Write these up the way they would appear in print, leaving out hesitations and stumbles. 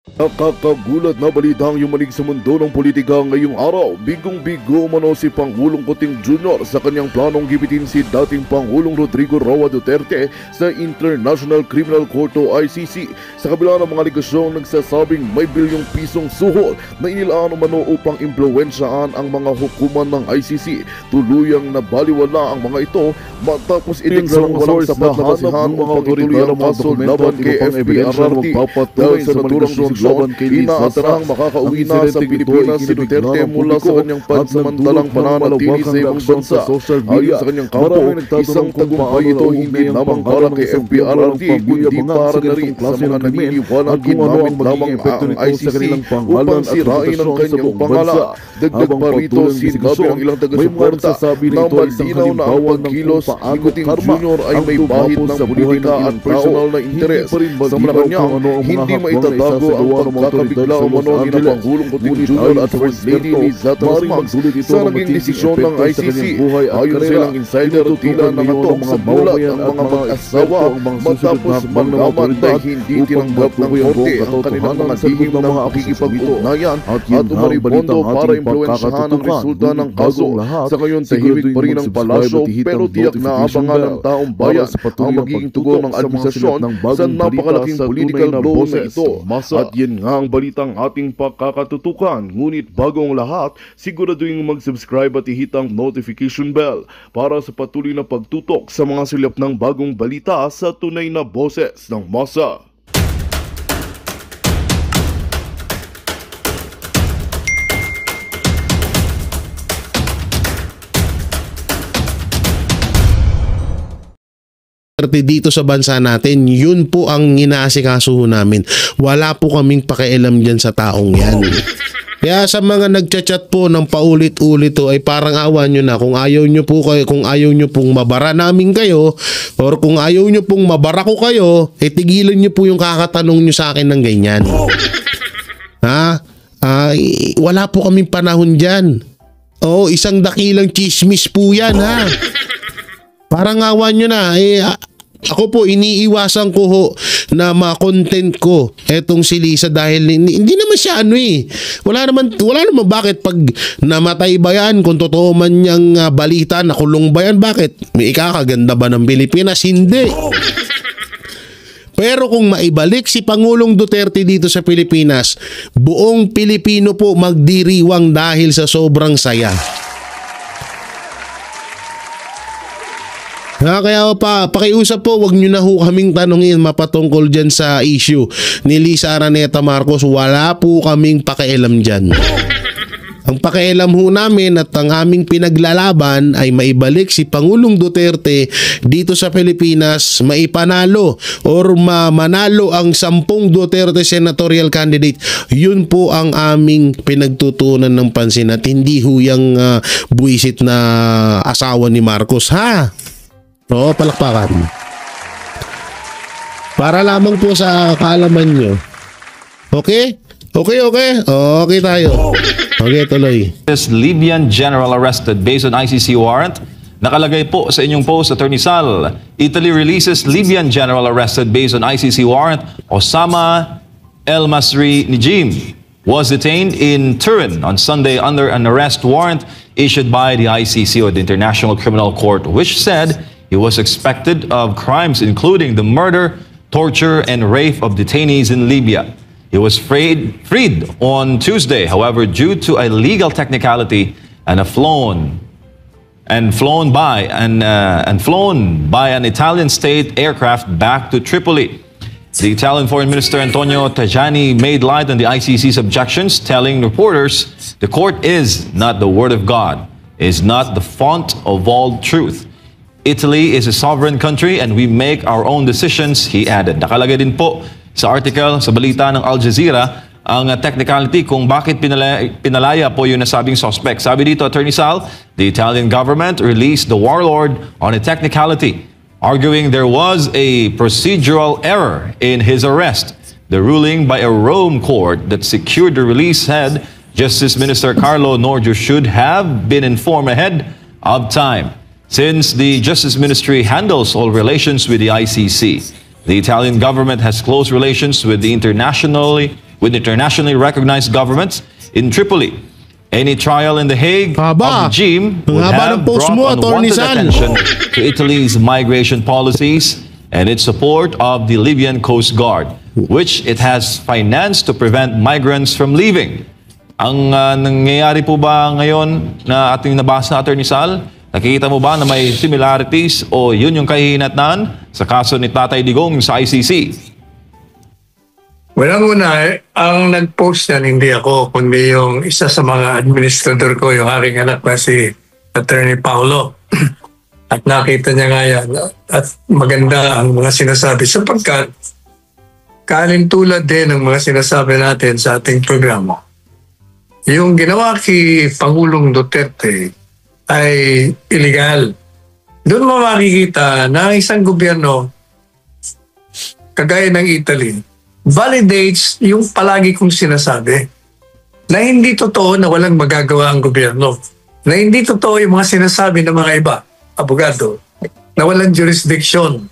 Nakakagulat na balita ang yumanig sa mundo ng politika ngayong araw. Bigong-bigo umano si Pangulong Kuting Jr. sa kanyang planong gibitin si dating Pangulong Rodrigo Roa Duterte sa International Criminal Court o ICC. Sa kabila ng mga aligasyong nagsasabing may bilyong pisong suhol na inilaan umano upang impluwensyaan ang mga hukuman ng ICC. Tuluyang nabaliwala ang mga ito matapos itiklang walang sapat na basihan upang ituloy ang kaso laban kay FPRRT. Dahil sa naturang inaasarang makakauwi na sa Pilipinas si Duterte mula sa kanyang pansamantalang pananatili sa ibang bansa. Ayon sa kanyang kampo, isang tagumpay ito hindi lamang para kay FPRRT kundi para na rin sa mga naniniwalang ginamit lamang ang ICC upang sirain ang kanyang pangalan. Dagdag pa rito, sinabi ng ilang taga-suporta na malinaw na ang pagkilos ni Kuting Jr. ay may bahid ng politika at personal na interes. Sa Malacanang, hindi maitatago ang pagkakabigla umano ni Pangulong Kuting Jr. at First Lady Liza Tasman sa naging desisyon ng ICC. Ayon sa ilang insider, tila nangatok sa bulat ang mga mag-asawa matapos malaman na hindi tinanggap ng korte ang kanilang mga lihim ng pakikipag-ugnayan at umaribondo para impluwensyahan ang resulta ng kaso. Sa ngayon, tahimik pa rin ang palasyo pero tiyak na abangan ng taong bayan ang magiging tugon ng administrasyon sa napakalaking political blow na ito. At yan nga ang balitang ating pakakatutukan. Ngunit bago ang lahat, siguraduhin mag-subscribe at ihit ang notification bell para sa patuloy na pagtutok sa mga silap ng bagong balita sa tunay na boses ng masa. Dito sa bansa natin, yun po ang inaasikaso namin. Wala po kaming pakialam dyan sa taong yan. Kaya sa mga nagchat-chat po ng paulit-ulit to ay parang awan nyo na. Kung ayaw nyo po kayo, kung ayaw nyo pong mabara namin kayo, or kung ayaw nyo pong mabara ko kayo, tigilan nyo po yung kakatanong nyo sa akin ng ganyan. Ha? Wala po kaming panahon dyan. Oo, isang dakilang chismis po yan, ha? Parang awan nyo na. Ako po, iniiwasan ko ho na ma-content ko etong si Liza dahil hindi naman siya Wala naman bakit pag namatay ba yan, kung totoo man niyang balita, nakulong ba yan, bakit? May ikakaganda ba ng Pilipinas? Hindi. Pero kung maibalik si Pangulong Duterte dito sa Pilipinas, buong Pilipino po magdiriwang dahil sa sobrang saya. Kaya pakiusap po, wag nyo na ho kaming tanongin mapatungkol dyan sa issue ni Liza Araneta Marcos. Wala po kaming pakialam dyan. Ang pakialam ho namin at ang aming pinaglalaban ay maibalik si Pangulong Duterte dito sa Pilipinas, maipanalo or manalo ang 10 Duterte senatorial candidate. Yun po ang aming pinagtutunan ng pansin at hindi ho yung buwisit na asawa ni Marcos, ha? Oo, palakpakan. Para lamang po sa kaalaman nyo. Okay? Okay tayo. Okay, tuloy. This Libyan general arrested based on ICC warrant. Nakalagay po sa inyong post, Attorney Sal. Italy releases Libyan general arrested based on ICC warrant. Osama El Masri Najim was detained in Turin on Sunday under an arrest warrant issued by the ICC, or the International Criminal Court, which said he was suspected of crimes including the murder, torture, and rape of detainees in Libya. He was freed on Tuesday, however, due to a legal technicality and flown by an Italian state aircraft back to Tripoli. The Italian Foreign Minister Antonio Tajani made light on the ICC's objections, telling reporters the court is not the word of God, is not the font of all truth. Italy is a sovereign country and we make our own decisions, he added. Nakalagay din po sa article, sa balita ng Al Jazeera, ang technicality kung bakit pinalaya po yung nasabing suspect. Sabi dito, Attorney Sal, the Italian government released the warlord on a technicality, arguing there was a procedural error in his arrest. The ruling by a Rome court that secured the release said Justice Minister Carlo Nordio should have been informed ahead of time. Since the Justice Ministry handles all relations with the ICC, the Italian government has close relations with the internationally with internationally recognized governments in Tripoli. Any trial in The Hague Haba. of the regime Ang would haba have ng post brought mo, Atty. unwanted Sal. attention to Italy's migration policies and its support of the Libyan Coast Guard, which it has financed to prevent migrants from leaving. Ang nangyayari po ba ngayon na ating nabasa, Atty. Sal? Nakikita mo ba na may similarities o yun yung kahihinatnan sa kaso ni Tatay Digong sa ICC? Unang-una, ang nag-post yan hindi ako, kundi yung isa sa mga administrator ko, yung aking anak na si Attorney Paulo. At nakita niya nga yan. At maganda ang mga sinasabi sapagkat kalintulad din ng mga sinasabi natin sa ating programa. Yung ginawa kay Pangulong Duterte ay illegal. Doon mo makikita na isang gobyerno kagaya ng Italy validates yung palagi kong sinasabi na hindi totoo na walang magagawa ang gobyerno. Na hindi totoo yung mga sinasabi ng mga iba, abogado, na walang jurisdiction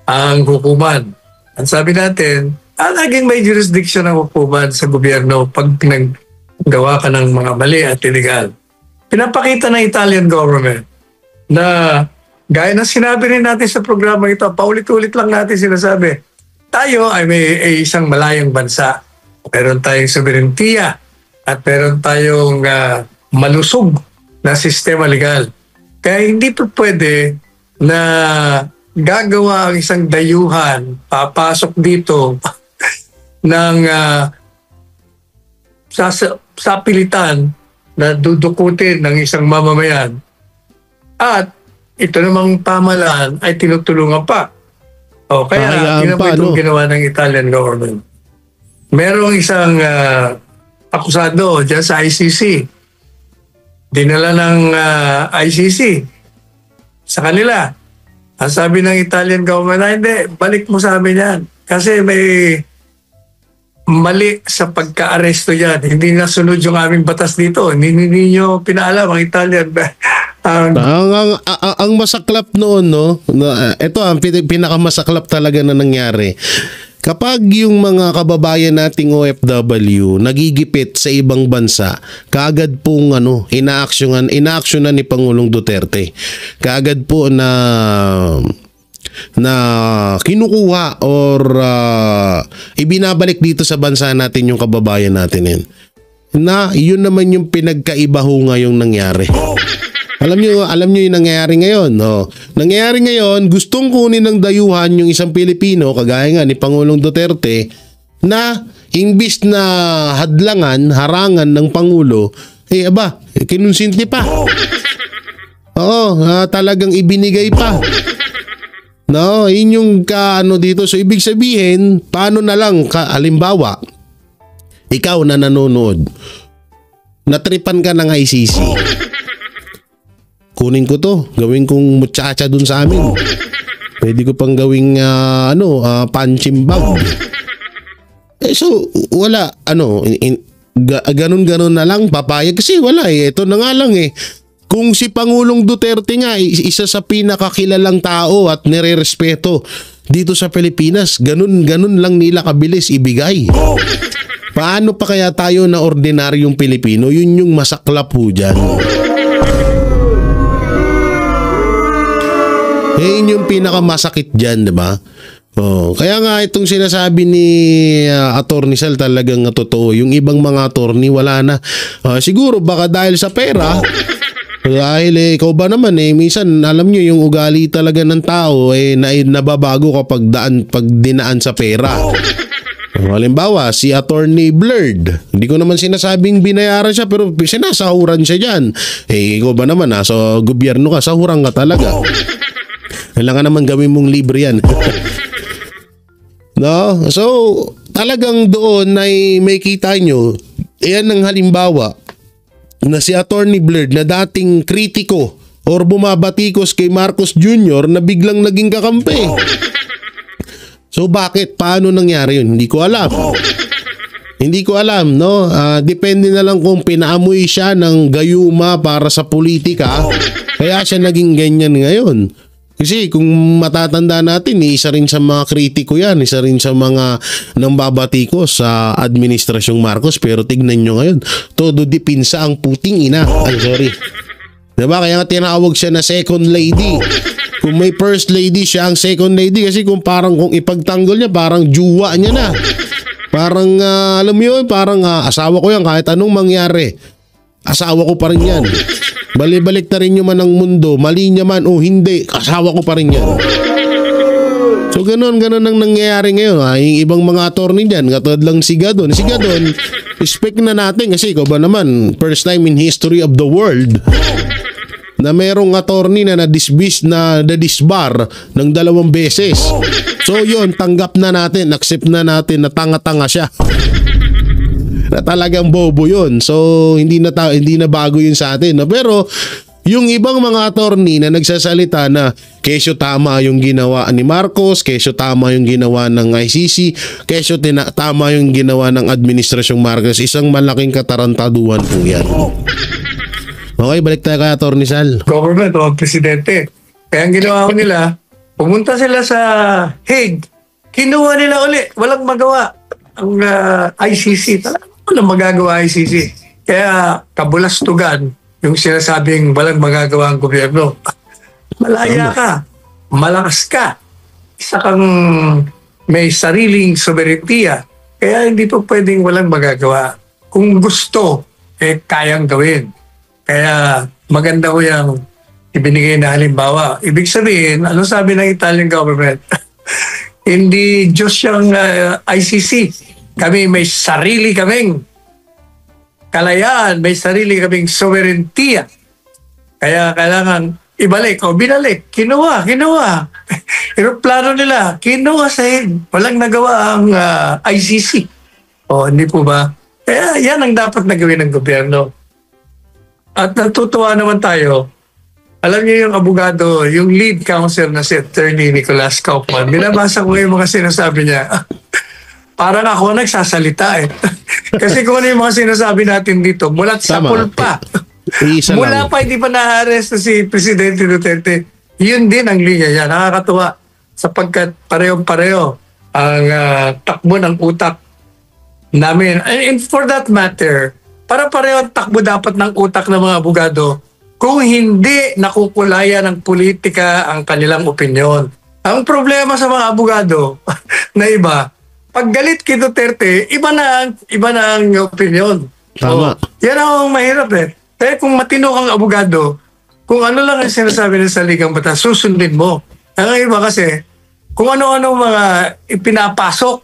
ang hukuman. Ang sabi natin, laging may jurisdiction ang hukuman sa gobyerno pag pinaggawa ka ng mga mali at illegal. Pinapakita ng Italian government na gaya ng sinabi rin natin sa programa ito, paulit-ulit lang natin sinasabi, tayo ay may isang malayang bansa. Meron tayong soberentiya at meron tayong malusog na sistema legal. Kaya hindi po pwede na gagawa ang isang dayuhan, papasok dito ng sapilitan na dudukutin ng isang mamamayan. At ito namang pamalaan ay tinutulungan pa. O kaya yun naman itong ginawa ng Italian government. Merong isang akusado dyan sa ICC. Dinala ng ICC sa kanila. Ang sabi ng Italian government, hindi, balik mo sa amin yan. Kasi may mali sa pagka-aresto yan. Hindi nasunod yung aming batas dito. Hindi nyo pinaalam ang Italian. Ang masaklap noon, no? Ito ang pinakamasaklap talaga na nangyari. Kapag yung mga kababayan nating OFW nagigipit sa ibang bansa, kaagad pong inaaksyonan ni Pangulong Duterte. Kaagad po na kinukuha or ibinabalik dito sa bansa natin yung kababayan natin yun. Na yun naman yung pinagkaiba ho ngayong nangyari. Alam niyo yung nangyayari ngayon. No? Nangyayari ngayon, gustong kunin ng dayuhan yung isang Pilipino, kagaya nga ni Pangulong Duterte, na imbis na harangan ng Pangulo, kinunsinti pa. Oo, talagang ibinigay pa. No, yun yung dito. So, ibig sabihin, paano na lang, halimbawa, ikaw na nanonood, natripan ka ng ICC. Kunin ko to, gawin kong muchacha dun sa amin. Pwede ko pang gawing punching bag. So wala ganun na lang papayag kasi wala ito na nga lang Kung si Pangulong Duterte nga isa sa pinakakilalang tao at nirerespeto dito sa Pilipinas, ganun lang nila kabilis ibigay. Paano pa kaya tayo na ordinaryong Pilipino? Yun yung masaklap po dyan. Yun yung pinakamasakit dyan, diba? Kaya nga itong sinasabi ni Atty. Sal talagang totoo. Yung ibang mga attorney wala na. Siguro baka dahil sa pera. Dahil ikaw ba naman minsan alam nyo yung ugali talaga ng tao nababago kapag dinaan sa pera. Halimbawa, si Attorney Blurred. Hindi ko naman sinasabing binayaran siya pero sinasahuran siya dyan. Ikaw ba naman sa gobyerno ka, sahuran ka talaga. Kailangan naman gawin mong libre yan. No? So, talagang doon may kita nyo, yan ang halimbawa na si Attorney Blurred na dating kritiko or bumabatikos kay Marcos Jr. na biglang naging kakampi. So, bakit? Paano nangyari yun? Hindi ko alam, no? Depende na lang kung pinaamoy siya ng gayuma para sa politika, kaya siya naging ganyan ngayon. Kasi kung matatanda natin, isa rin sa mga kritiko yan, isa rin sa mga nambabatikos sa Administrasyong Marcos. Pero tignan nyo ngayon, todo dipinsa ang puting ina. Ay, sorry. Diba? Kaya nga tinawag siya na second lady. Kung may first lady, siya ang second lady. Kasi kung ipagtanggol niya, parang juwa niya na. Parang, alam mo yun, parang asawa ko yan kahit anong mangyari. Asawa ko pa rin yan. Balik na rin nyo man ang mundo, mali niya man o hindi, asawa ko pa rin yan. So ganun ang nangyayari ngayon. Yung ibang mga attorney dyan, katulad lang si Gadon. Si Gadon, expect na natin kasi ikaw ba naman, first time in history of the world na merong attorney na na-disbar ng 2 beses. So yun, tanggap na natin, accept na natin na tanga-tanga siya. Na talagang bobo yun. So hindi na bago yun sa atin. No? Pero yung ibang mga attorney na nagsasalita na kesyo tama yung ginawa ni Marcos, kesyo tama yung ginawa ng ICC, kesyo tama yung ginawa ng Administrasyong Marcos, isang malaking katarantaduhan po yan. Okay, balik tayo kay Attorney Sal. Government o presidente. Kaya ang ginawa ko nila, pumunta sila sa Hague, kinuha nila uli, walang magawa ang ICC. Walang magagawa ICC. Kaya kabulastugan yung sinasabing walang magagawa ang gobyerno. Malaya ka, malakas ka, isa kang may sariling soberentiya. Kaya hindi po pwedeng walang magagawa. Kung gusto, kayang gawin. Kaya maganda ko yung ibinigay na halimbawa. Ibig sabihin, ano sabi ng Italian government? Hindi Diyos yung ICC. Kami may sarili kaming kalayaan, may sarili kaming sovereignty. Kaya kailangan ibalik o binalik. Kinuha. Plano nila, kinuha sa walang nagawa ang ICC. O hindi po ba? Kaya yan ang dapat na gawin ng gobyerno. At natutuwa naman tayo. Alam niyo yung abogado, yung lead counsel na si Attorney Nicolas Kaufman, binabasa ko yung mga sinasabi niya. Parang ako nagsasalita eh. Kasi kung ano yung mga sinasabi natin dito, mulat sa pulpa. Mula pa hindi pa na-arrest si Presidente Duterte. Yun din ang linya niya. Nakakatuwa sapagkat parehong-pareho ang takbo ng utak namin. And for that matter, para pareho ang takbo dapat ng utak ng mga abogado kung hindi nakukulayan ng politika ang kanilang opinyon. Ang problema sa mga abogado na iba, pag galit kay Duterte, iba na ang opinion. Tama. Yan ang mahirap eh. Kaya kung matino kang abogado, kung ano lang ang sinasabi ng saligang batas, susundin mo. Ang iba kasi, kung ano-ano mga ipinapasok,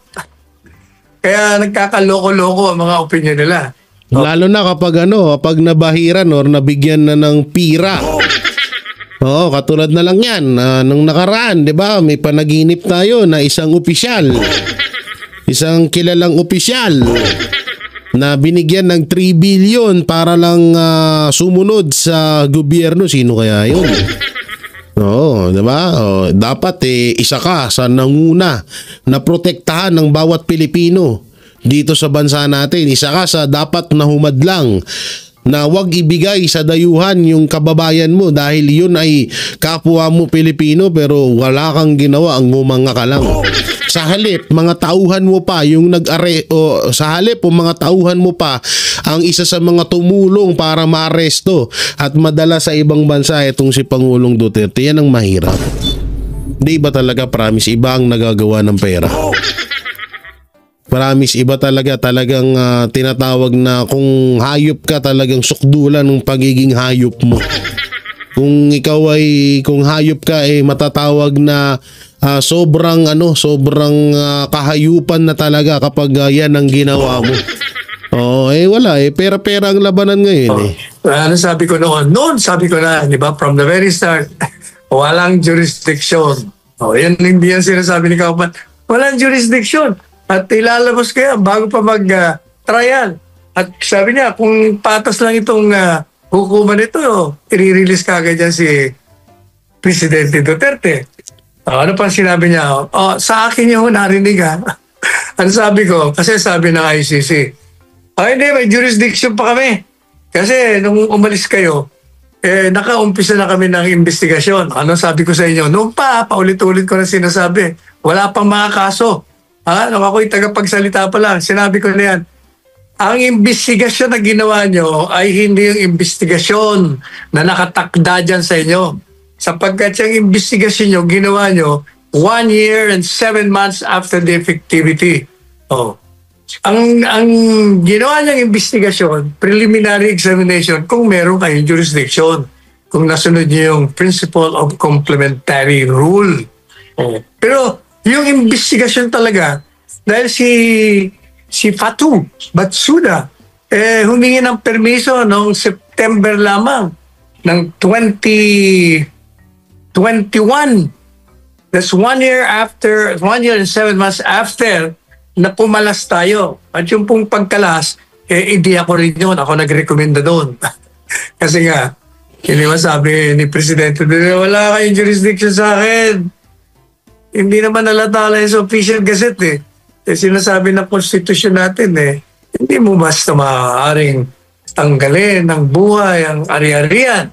kaya nagkakaloko-loko ang mga opinion nila. Lalo na kapag nabahiran or nabigyan na ng pira. Oo, katulad na lang yan. Nung nakaraan, di ba, may panaginip tayo na isang opisyal. Isang kilalang opisyal na binigyan ng 3 billion para lang sumunod sa gobyerno. Sino kaya yun? Oo, diba? Dapat isa ka sa nanguna na protektahan ng bawat Pilipino dito sa bansa natin. Isa ka sa dapat na humadlang na wag ibigay sa dayuhan yung kababayan mo dahil yun ay kapwa mo Pilipino pero wala kang ginawa, ang ngumanga ka lang. Sa halip, mga tauhan mo pa yung mga tauhan mo pa ang isa sa mga tumulong para maaresto at madala sa ibang bansa itong si Pangulong Duterte. Yan ang mahirap. Di ba talaga, promise, iba ang nagagawa ng pera? Promise, iba talagang tinatawag na kung hayop ka, talagang sukdulan ng pagiging hayop mo. Kung ikaw kung hayop ka, matatawag na sobrang kahayupan na talaga kapag yan ang ginawa mo. Wala pera-pera ang labanan ngayon Ano sabi ko noon? Noon sabi ko na, di ba, from the very start, walang jurisdiction. Yan hindi yan sinasabi ni Kaufman. Walang jurisdiction. At ilalabas kaya bago pa mag-trial. At sabi niya, kung patas lang itong hukuman ito, i-release kagad yan si Presidente Duterte. Ano pa sinabi niya? Sa akin yung narinig Ano sabi ko? Kasi sabi ng ICC, hindi, may jurisdiction pa kami. Kasi nung umalis kayo, nakaumpisa na kami ng investigasyon. Ano sabi ko sa inyo? Noong paulit-ulit ko na sinasabi, wala pang mga kaso. Nung ako'y tagapagsalita pa lang, sinabi ko na yan. Ang investigasyon na ginawa nyo ay hindi yung investigasyon na nakatakda dyan sa inyo. Sapagkat yung investigasyon nyo, ginawa nyo 1 year and 7 months after the effectivity. Ang ginawa niyang investigasyon, preliminary examination, kung meron kayong jurisdiction, kung nasunod niyo yung principle of complementary rule. Pero yung investigasyon talaga, dahil si Fatu Batsuda, humingi ng permiso noong September lamang ng 2021. That's 1 year and 7 months after na pumalas tayo. At yung pong pagkalas, hindi ako rin yun. Ako nagrekomenda doon. Kasi nga, hindi masabi ni Presidente, wala kayong jurisdiction sa akin. Hindi naman nalatala sa official gazette sinasabi ng constitution natin hindi mo basta maaaring tanggalin ng buhay ang ari-arian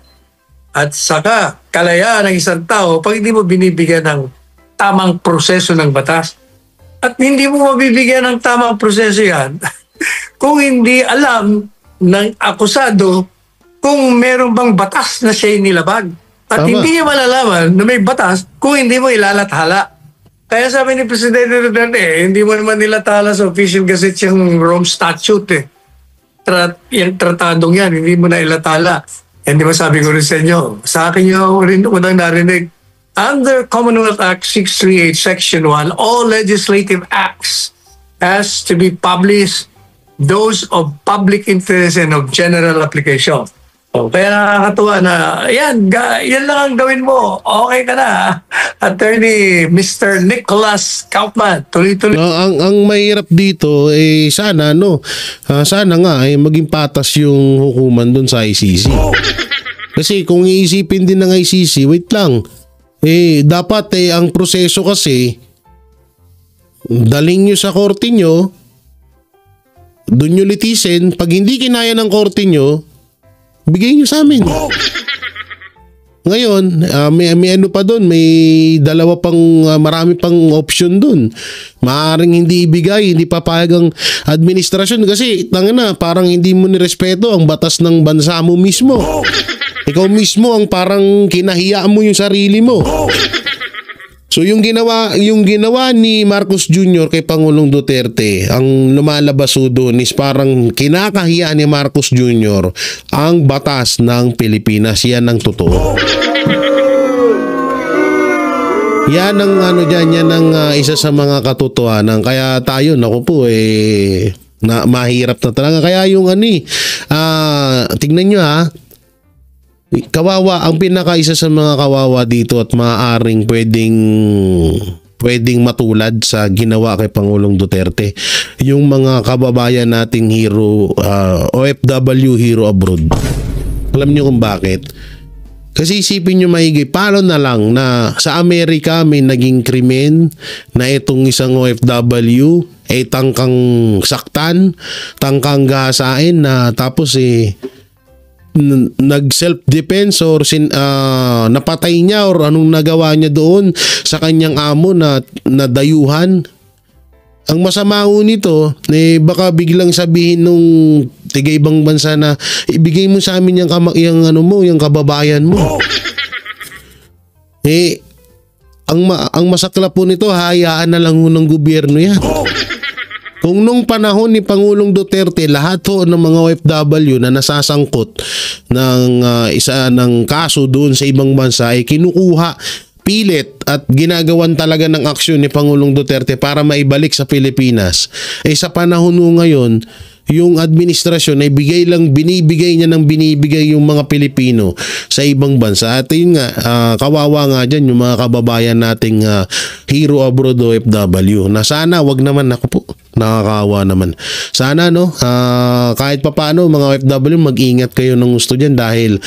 at saka kalayaan ng isang tao pag hindi mo binibigyan ng tamang proseso ng batas. At hindi mo mabibigyan ng tamang proseso yan kung hindi alam ng akusado kung meron bang batas na siya nilabag. At hindi niya malalaman na may batas kung hindi mo ilalathala. Kaya sabi ni Presidente Duterte, hindi mo naman nilathala sa official gazette yung Rome Statute. Yung tratadong yan, hindi mo na ilathala. Hindi ba sabi ko rin sa inyo, sa akin yung rin unang narinig, under Commonwealth Act 638 Section 1, all legislative acts has to be published, those of public interest and of general application. Kaya nakakatuwa na, yan lang ang gawin mo. Okay ka na. Attorney Mr. Nicholas Kaufman, tuloy-tuloy. Ang mahirap dito, sana nga maging patas yung hukuman doon sa ICC. Kasi kung iisipin din ng ICC, wait lang, dapat ang proseso kasi daling nyo sa korte nyo, doon nyo litisin, pag hindi kinaya ng korte nyo, bigay nyo sa amin. Ngayon, may ano pa doon, may marami pang option doon. Maaaring hindi ibigay, hindi papayag ang administrasyon kasi parang hindi mo nirespeto ang batas ng bansa mo mismo. Ikaw mismo ang parang kinahiya mo yung sarili mo. So yung ginawa ni Marcos Jr. kay Pangulong Duterte, ang lumalabas doon is parang kinakahiya ni Marcos Jr. ang batas ng Pilipinas. Yan ang totoo. Yan ang yan ang isa sa mga katotohanan. Kaya tayo, na mahirap na talaga. Kaya yung tignan nyo kawawa, ang pinakaisa sa mga kawawa dito at maaaring pwedeng matulad sa ginawa kay Pangulong Duterte, yung mga kababayan nating OFW hero abroad. Alam niyo kung bakit? Kasi isipin nyo maigi, paano na lang na sa Amerika may naging krimen na itong isang OFW tangkang saktan, tangkang gahasain na tapos nag-self-defense or napatay niya or anong nagawa niya doon sa kanyang amo na nadayuhan. Ang masama nito, baka biglang sabihin nung tiga-ibang bansa na ibigay mo sa amin yung kababayan mo. Ang masakla po nito, hayaan na lang ng gobyerno yan. Kung nung panahon ni Pangulong Duterte, lahat ng mga OFW na nasasangkot ng isa ng kaso doon sa ibang bansa ay kinukuha, pilit at ginagawan talaga ng aksyon ni Pangulong Duterte para maibalik sa Pilipinas. Sa panahon ngayon, yung administrasyon ay binibigay niya yung mga Pilipino sa ibang bansa. At yun nga, kawawa nga dyan yung mga kababayan nating hero abroad OFW na sana wag naman, ako po, nakakawa naman. Sana kahit papaano mga OFW, mag-ingat kayo ng gusto dyan dahil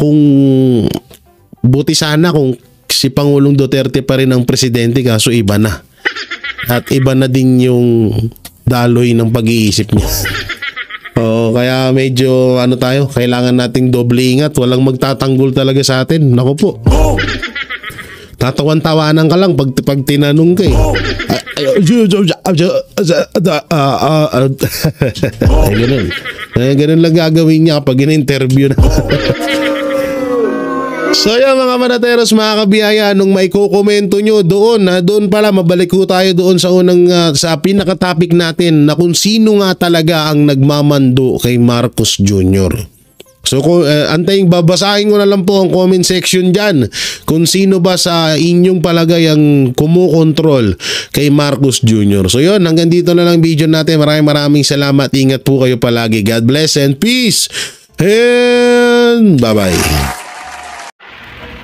kung buti sana kung si Pangulong Duterte pa rin ang presidente, kaso iba na. At iba na din yung daloy ng pag-iisip niya. Oo, kaya medyo ano tayo, kailangan nating doble ingat. Walang magtatanggol talaga sa atin. Naku po. Tatawan-tawanan ka lang pag tinanong ka eh. Ay, ganun. Ganun lang gagawin niya kapag in-interview na. So yan mga manateros, mga kabiyaya, nung may kukomento nyo doon, doon pala mabalik ko tayo doon sa unang sa pinaka-topic natin na kung sino nga talaga ang nagmamando kay Marcos Jr. So antayin, babasahin ko na lang po ang comment section dyan kung sino ba sa inyong palagay ang kumukontrol kay Marcos Jr. So yun, hanggang dito na lang video natin. Maraming salamat. Ingat po kayo palagi. God bless and peace and bye-bye.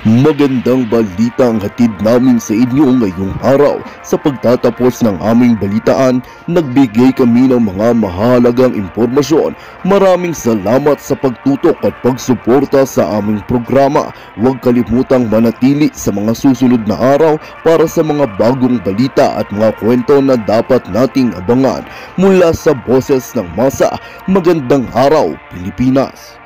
Magandang balita ang hatid namin sa inyo ngayong araw. Sa pagtatapos ng aming balitaan, nagbigay kami ng mga mahalagang impormasyon. Maraming salamat sa pagtutok at pagsuporta sa aming programa. Huwag kalimutang manatili sa mga susunod na araw para sa mga bagong balita at mga kwento na dapat nating abangan. Mula sa Boses ng Masa, magandang araw Pilipinas!